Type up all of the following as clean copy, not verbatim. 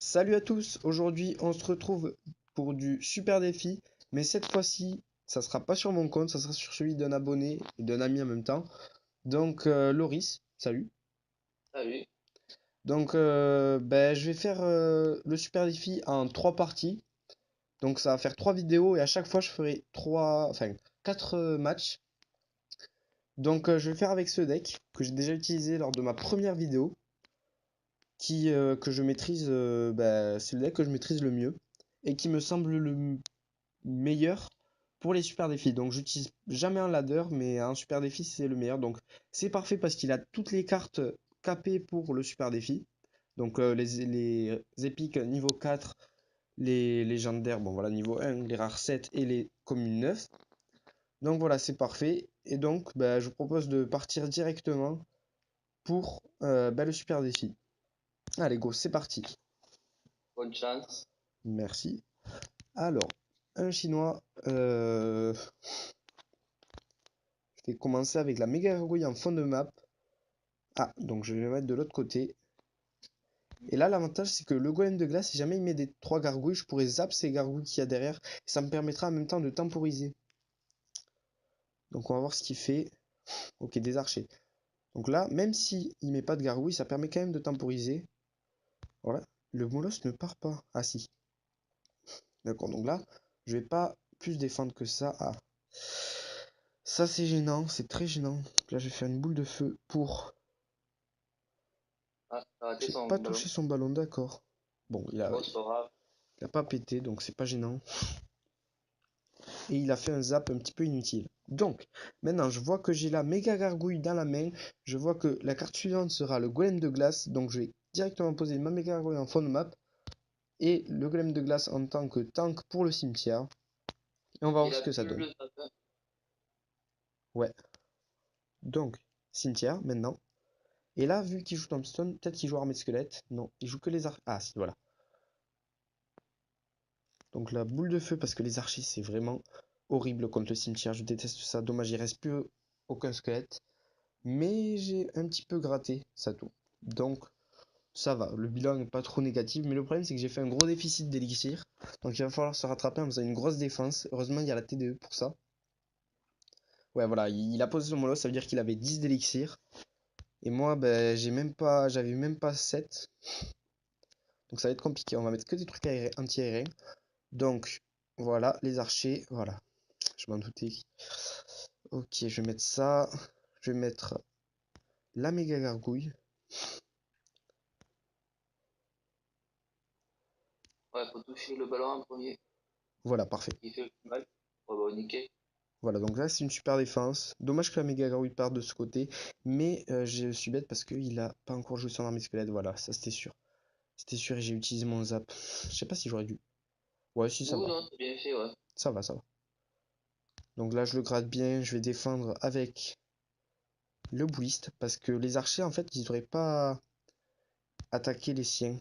Salut à tous, aujourd'hui on se retrouve pour du super défi, mais cette fois-ci ça sera pas sur mon compte, ça sera sur celui d'un abonné et d'un ami en même temps. Donc Loris, salut. Salut. Donc je vais faire le super défi en trois parties. Donc ça va faire trois vidéos et à chaque fois je ferai quatre matchs. Donc je vais faire avec ce deck que j'ai déjà utilisé lors de ma première vidéo, que je maîtrise, c'est le deck que je maîtrise le mieux et qui me semble meilleur pour les super défis. Donc j'utilise jamais un ladder, mais un super défi c'est le meilleur. Donc c'est parfait parce qu'il a toutes les cartes capées pour le super défi. Donc les épiques niveau 4, les légendaires, bon voilà, niveau 1, les rares 7 et les communes 9. Donc voilà, c'est parfait. Et donc je vous propose de partir directement pour le super défi. Allez go, c'est parti. Bonne chance. Merci. Alors, un chinois, je vais commencer avec la méga gargouille en fond de map. Ah, donc je vais le mettre de l'autre côté. Et là, l'avantage, c'est que le golem de glace, si jamais il met des trois gargouilles, je pourrais zap ces gargouilles qu'il y a derrière. Et ça me permettra en même temps de temporiser. Donc on va voir ce qu'il fait. Ok, des archers. Donc là, même si il met pas de gargouilles, ça permet quand même de temporiser. Voilà. Le molosse ne part pas. Ah si. D'accord, donc là, je vais pas plus défendre que ça. Ah. Ça, c'est gênant, c'est très gênant. Là, je vais faire une boule de feu pour... Ah, t'as raté J'ai son pas ballon. touché son ballon, d'accord. Bon, Bon, c'est pas grave. il a pas pété, donc c'est pas gênant. Et il a fait un zap un petit peu inutile. Donc, maintenant, je vois que j'ai la méga gargouille dans la main. Je vois que la carte suivante sera le golem de glace. Donc, je vais directement poser ma méga gargouille en fond de map. Et le golem de glace en tant que tank pour le cimetière. Et on va voir Il ce a que ça plus donne. le sapin. Ouais. Donc, cimetière, maintenant. Et là, vu qu'il joue Tombstone, peut-être qu'il joue armée de squelette. Non, il joue que les archers. Ah, si, voilà. Donc la boule de feu, parce que les archers, c'est vraiment horrible contre le cimetière. Je déteste ça. Dommage, il reste plus aucun squelette. Mais j'ai un petit peu gratté, ça tout. Donc ça va. Le bilan n'est pas trop négatif. Mais le problème, c'est que j'ai fait un gros déficit d'élixir. Donc il va falloir se rattraper en faisant une grosse défense. Heureusement, il y a la TDE pour ça. Ouais, voilà, il a posé son molo, ça veut dire qu'il avait 10 d'élixir. Et moi, j'avais même pas 7. Donc ça va être compliqué. On va mettre que des trucs anti-aériens. Donc voilà, les archers, voilà. Je m'en doutais. Ok, je vais mettre ça. Je vais mettre la méga gargouille. Ouais, faut toucher le ballon en premier. Voilà, parfait. Il fait le plus mal. Ouais, bah, nickel. Voilà, donc là c'est une super défense. Dommage que la méga gargouille parte de ce côté. Mais je suis bête parce qu'il a pas encore joué son armée squelette. Voilà, ça c'était sûr. C'était sûr et j'ai utilisé mon zap. Je sais pas si j'aurais dû. Ouais, si ça Ouh, va. non, c'est bien fait, ouais. Ça va, ça va. Donc là je le gratte bien. Je vais défendre avec le bouliste. Parce que les archers en fait ils auraient pas attaqué les siens.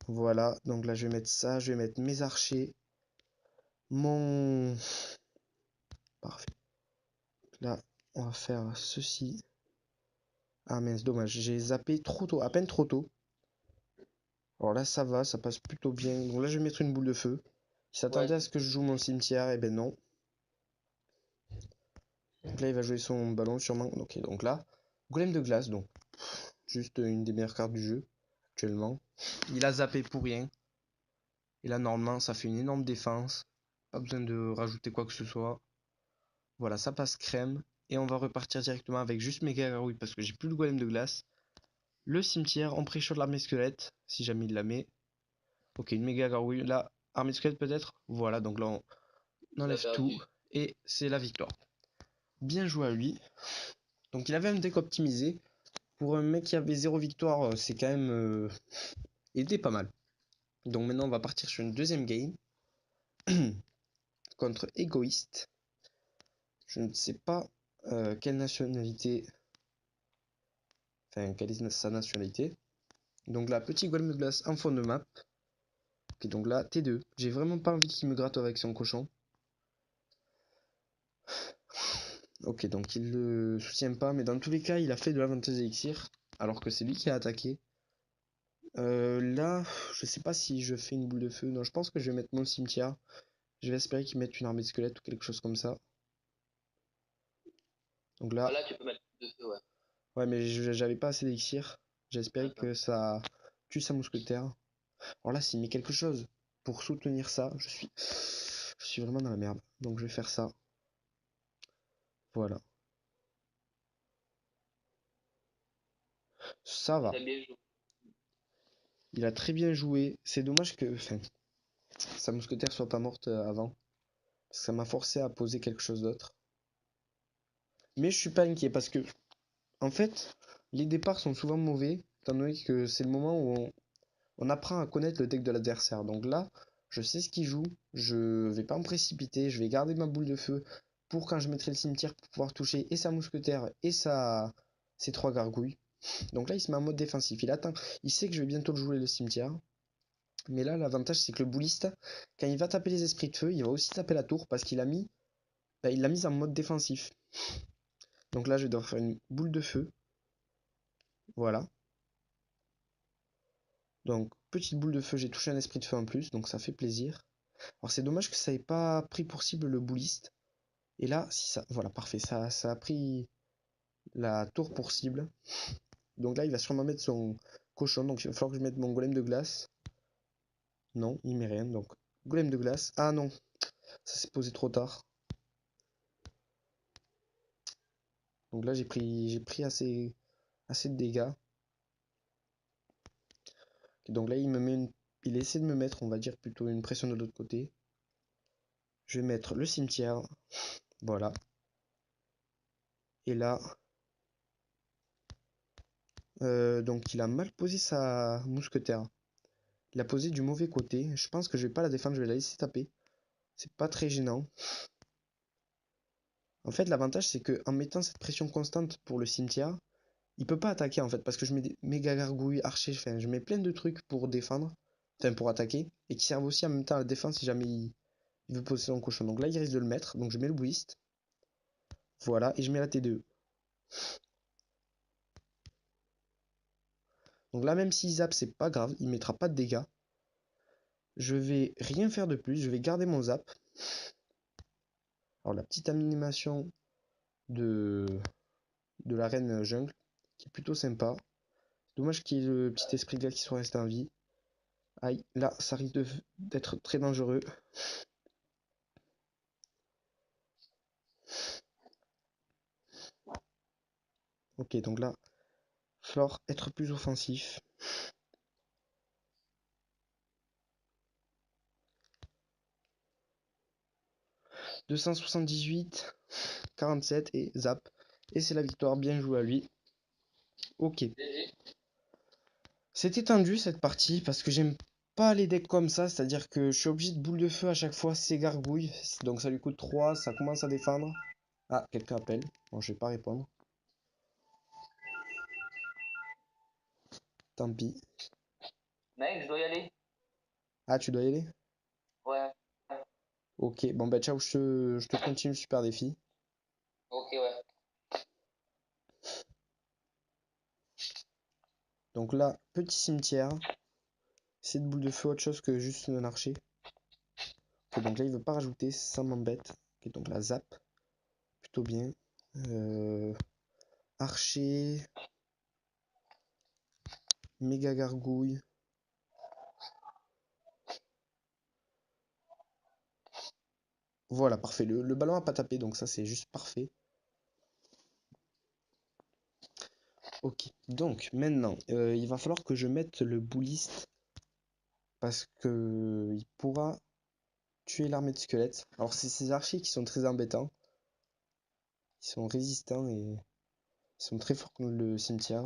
Voilà, donc là je vais mettre ça. Je vais mettre mes archers. Mon... Parfait. Là, on va faire ceci. Ah mince, dommage, j'ai zappé trop tôt, à peine trop tôt. Alors là, ça va, ça passe plutôt bien. Donc là, je vais mettre une boule de feu. Il Ouais, s'attendait à ce que je joue mon cimetière, et ben non. Donc là, il va jouer son ballon sûrement. Ok, donc là, golem de glace, donc juste une des meilleures cartes du jeu actuellement. Il a zappé pour rien. Et là, normalement, ça fait une énorme défense. Pas besoin de rajouter quoi que ce soit. Voilà, ça passe crème. Et on va repartir directement avec juste mes gargouilles parce que j'ai plus le golem de glace. Le cimetière, on pré-shot l'armée squelette, si jamais il la met. Ok, une méga gargouille. Là, armée squelette peut-être. Voilà, donc là on il a enlève tout. perdu. Et c'est la victoire. Bien joué à lui. Donc il avait un deck optimisé. Pour un mec qui avait 0 victoire, c'est quand même... il était pas mal. Donc maintenant on va partir sur une deuxième game. Contre Égoïste. Je ne sais pas quelle nationalité... Enfin, quelle est sa nationalité. Donc là, petit golem de glace en fond de map. Ok, donc là, T2. J'ai vraiment pas envie qu'il me gratte avec son cochon. Ok, donc il le soutient pas, mais dans tous les cas, il a fait de l'avantage élixir, alors que c'est lui qui a attaqué. là, je sais pas si je fais une boule de feu. Non, je pense que je vais mettre mon cimetière. Je vais espérer qu'ils mettent une armée de squelettes ou quelque chose comme ça. Donc Ah, là, là, tu peux mettre de feu, ouais. ouais, mais j'avais pas assez d'élixir. J'espérais D'accord. que ça tue sa mousquetaire. Alors là, s'il met quelque chose pour soutenir ça, je suis vraiment dans la merde. Donc je vais faire ça. Voilà. Ça va. T'as bien joué. Il a très bien joué. C'est dommage que, enfin, sa mousquetaire soit pas morte avant. Parce que ça m'a forcé à poser quelque chose d'autre. Mais je suis pas inquiet parce que, en fait, les départs sont souvent mauvais, étant donné que c'est le moment où on apprend à connaître le deck de l'adversaire. Donc là, je sais ce qu'il joue, je vais pas me précipiter, je vais garder ma boule de feu pour quand je mettrai le cimetière pour pouvoir toucher et sa mousquetaire et ses trois gargouilles. Donc là, il se met en mode défensif. Il attend, il sait que je vais bientôt le jouer le cimetière. Mais là, l'avantage, c'est que le bouliste, quand il va taper les esprits de feu, il va aussi taper la tour parce qu'il a mis, il l'a mise en mode défensif. Donc là, je vais devoir faire une boule de feu. Voilà. Donc, petite boule de feu, j'ai touché un esprit de feu en plus, donc ça fait plaisir. Alors, c'est dommage que ça ait pas pris pour cible le bouliste. Et là, si ça. Voilà, parfait. Ça a pris la tour pour cible. Donc là, il va sûrement mettre son cochon. Donc, il va falloir que je mette mon golem de glace. Non, il met rien. Donc, golem de glace. Ah non, ça s'est posé trop tard. Donc là, j'ai pris assez de dégâts. Donc là, il essaie de me mettre, on va dire, plutôt une pression de l'autre côté. Je vais mettre le cimetière. Voilà. Et là, donc il a mal posé sa mousquetaire. Il a posé du mauvais côté. Je pense que je vais pas la défendre, je vais la laisser taper. C'est pas très gênant. En fait, l'avantage, c'est que en mettant cette pression constante pour le cimetière, il peut pas attaquer en fait, parce que je mets des méga gargouilles, archers, enfin, je mets plein de trucs pour défendre, enfin pour attaquer, et qui servent aussi en même temps à la défense si jamais il veut poser son cochon. Donc là, il risque de le mettre, donc je mets le boost. Voilà, et je mets la T2. Donc là, même s'il zappe, c'est pas grave, il mettra pas de dégâts. Je vais rien faire de plus, je vais garder mon zap. Alors la petite animation de, de la reine jungle, qui est plutôt sympa. Dommage qu'il y ait le petit esprit de gars qui soit resté en vie. Aïe, là, ça risque d'être très dangereux. Ok, donc là, Flore, être plus offensif. 278, 47 et zap. Et c'est la victoire, bien joué à lui. Ok. C'était tendu cette partie parce que j'aime pas les decks comme ça, c'est-à-dire que je suis obligé de boule de feu à chaque fois, c'est gargouille. Donc ça lui coûte 3, ça commence à défendre. Ah, quelqu'un appelle. Bon, je vais pas répondre. Tant pis. Mec, je dois y aller. Ah, tu dois y aller? Ouais. Ok, bon bah ciao, je te continue le super défi. Ok, ouais. Donc là, petit cimetière. C'est de boule de feu autre chose que juste un archer. Ok, donc là il veut pas rajouter, ça m'embête. Ok, donc la zap, plutôt bien. Euh, Archer, méga gargouille. Voilà, parfait. Le ballon a pas tapé, donc ça c'est juste parfait. Ok, donc maintenant, il va falloir que je mette le bouliste parce que il pourra tuer l'armée de squelettes. Alors c'est ces archers qui sont très embêtants. Ils sont résistants et ils sont très forts contre le cimetière.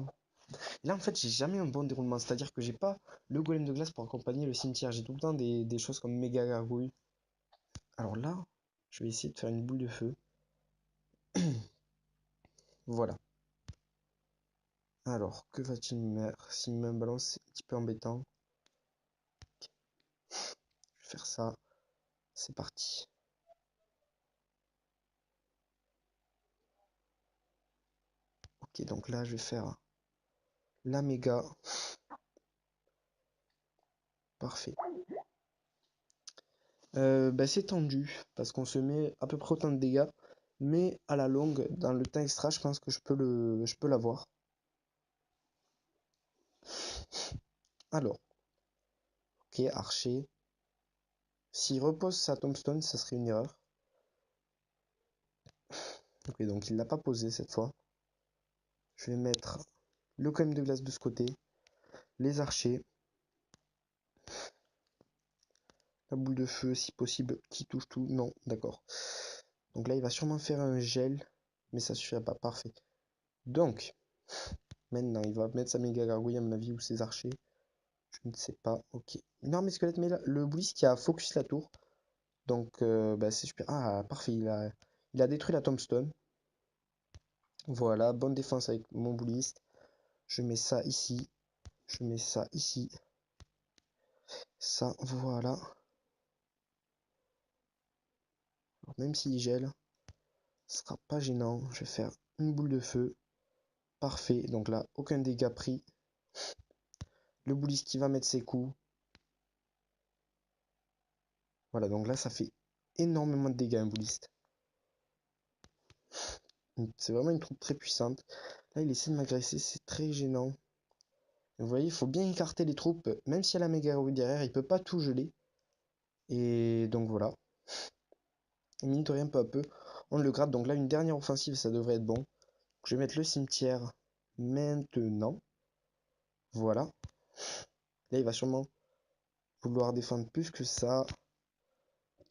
Et là en fait j'ai jamais un bon déroulement, c'est-à-dire que j'ai pas le golem de glace pour accompagner le cimetière. J'ai tout le temps des choses comme méga gargouille. Alors là, je vais essayer de faire une boule de feu. Voilà. Alors, que va-t-il me mettre? S'il me met un ballon, c'est un petit peu embêtant. Je vais faire ça. C'est parti. Ok, donc là, je vais faire la méga. parfait. Bah, c'est tendu, parce qu'on se met à peu près autant de dégâts, mais à la longue, dans le temps extra, je pense que je peux l'avoir. Alors, ok, archer. S'il repose sa tombstone, ça serait une erreur. Ok, donc il l'a pas posé cette fois. Je vais mettre le golem de glace de ce côté, les archers, la boule de feu si possible qui touche tout. Non, d'accord. Donc là, il va sûrement faire un gel, mais ça suffira pas. Parfait. Donc, maintenant, il va mettre sa méga gargouille à mon avis ou ses archers. Je ne sais pas. Ok. Une armée squelette, mais là, le Bliss qui a focus la tour. Donc, bah, c'est super. Ah, parfait. Il a détruit la tombstone. Voilà, bonne défense avec mon bouliste. Je mets ça ici. Je mets ça ici. Ça, voilà. Alors, même s'il gèle, ce sera pas gênant. Je vais faire une boule de feu. Parfait. Donc là, aucun dégât pris. Le bouliste qui va mettre ses coups. Voilà, donc là, ça fait énormément de dégâts, un bouliste. C'est vraiment une troupe très puissante. Là, il essaie de m'agresser, c'est très gênant. Vous voyez, il faut bien écarter les troupes. Même si elle a méga rouille derrière, il peut pas tout geler. Et donc voilà. Et mine de rien, peu à peu, on le gratte. Donc là, une dernière offensive, ça devrait être bon. Je vais mettre le cimetière maintenant. Voilà. Là, il va sûrement vouloir défendre plus que ça.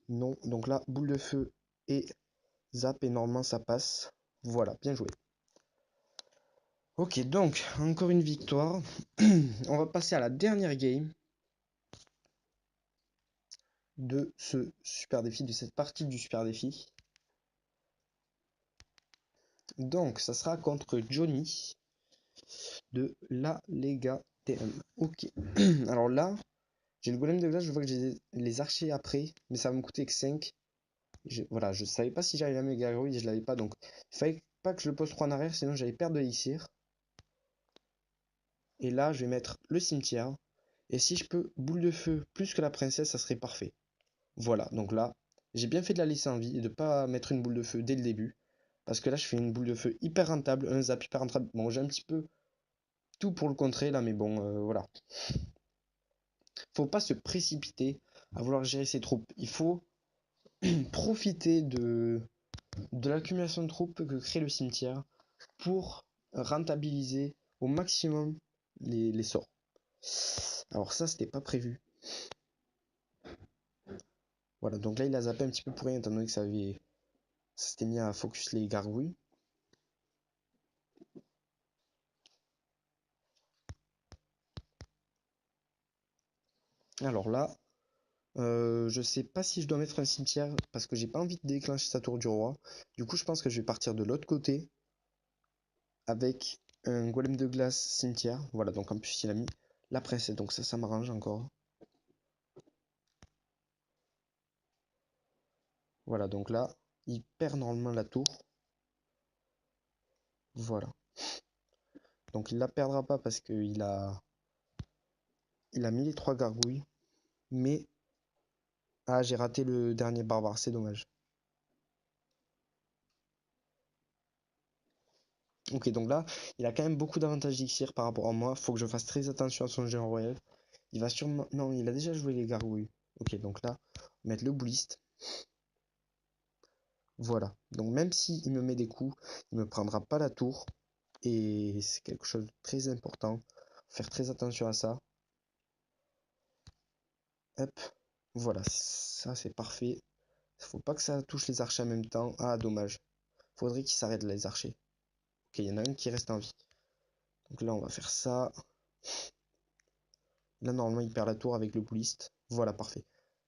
Non. Donc là, boule de feu et zap. Et normalement, ça passe. Voilà, bien joué. Ok, donc, encore une victoire. On va passer à la dernière game de ce super défi, de cette partie du super défi. Donc, ça sera contre Johnny de la Lega TM. Ok. Alors là, j'ai le golem de glace, je vois que j'ai les archers après, mais ça va me coûter que 5. Voilà, je savais pas si j'avais la méga rouille, je l'avais pas, donc il fallait pas que je le pose trop en arrière, sinon j'allais perdre de l'élixir. Et là, je vais mettre le cimetière. Et si je peux boule de feu plus que la princesse, ça serait parfait. Voilà, donc là, j'ai bien fait de la laisser en vie et de pas mettre une boule de feu dès le début. Parce que là, je fais une boule de feu hyper rentable, un zap hyper rentable. Bon, j'ai un petit peu tout pour le contrer là, mais bon, voilà. Faut pas se précipiter à vouloir gérer ses troupes. Il faut profiter de l'accumulation de troupes que crée le cimetière pour rentabiliser au maximum les sorts. Alors ça, c'était pas prévu. Voilà, donc là, il a zappé un petit peu pour rien, étant donné que ça s'était mis à focus les gargouilles. Alors là, je sais pas si je dois mettre un cimetière parce que j'ai pas envie de déclencher sa tour du roi. Du coup, je pense que je vais partir de l'autre côté avec un golem de glace cimetière. Voilà, donc en plus, il a mis la princesse, donc ça m'arrange encore. Voilà, donc là, il perd normalement la tour. Voilà. Donc il la perdra pas parce il a mis les 3 gargouilles. Mais, ah, j'ai raté le dernier barbare, c'est dommage. Ok, donc là, il a quand même beaucoup d'avantages d'Ixir par rapport à moi. Faut que je fasse très attention à son jeu en royal. Il va sûrement... Non, il a déjà joué les gargouilles. Ok, donc là, on va mettre le bouliste. Voilà. Donc même s'il me met des coups, il me prendra pas la tour. Et c'est quelque chose de très important. Faire très attention à ça. Hop. Voilà, ça c'est parfait. Faut pas que ça touche les archers en même temps. Ah, dommage. Faudrait qu'ils s'arrêtent les archers. Ok, il y en a un qui reste en vie. Donc là, on va faire ça. Là, normalement, il perd la tour avec le bouliste. Voilà, parfait.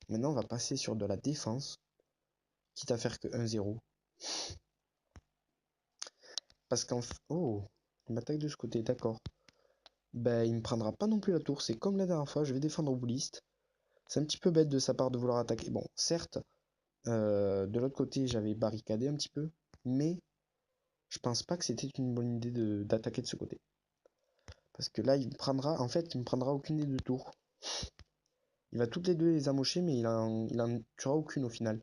Maintenant, on va passer sur de la défense. Quitte à faire que 1-0. Parce qu'en fait... Oh, il m'attaque de ce côté, d'accord. Ben, il me prendra pas non plus la tour. C'est comme la dernière fois, je vais défendre au bouliste. C'est un petit peu bête de sa part de vouloir attaquer. Bon, certes, de l'autre côté, j'avais barricadé un petit peu. Mais je pense pas que c'était une bonne idée d'attaquer de ce côté. Parce que là, il me prendra... En fait, il me prendra aucune des deux tours. Il va toutes les deux les amocher, mais il en tuera aucune au final.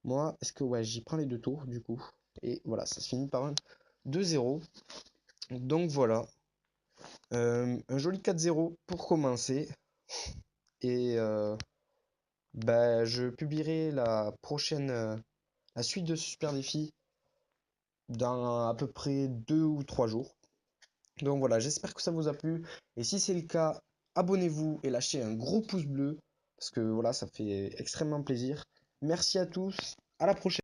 Moi, est-ce que ouais, j'y prends les deux tours du coup. Et voilà, ça se finit par un 2-0. Donc voilà. Un joli 4-0 pour commencer. Et bah, je publierai la suite de ce super défi dans à peu près 2 ou 3 jours. Donc voilà, j'espère que ça vous a plu. Et si c'est le cas, abonnez-vous et lâchez un gros pouce bleu. Parce que voilà, ça fait extrêmement plaisir. Merci à tous. À la prochaine.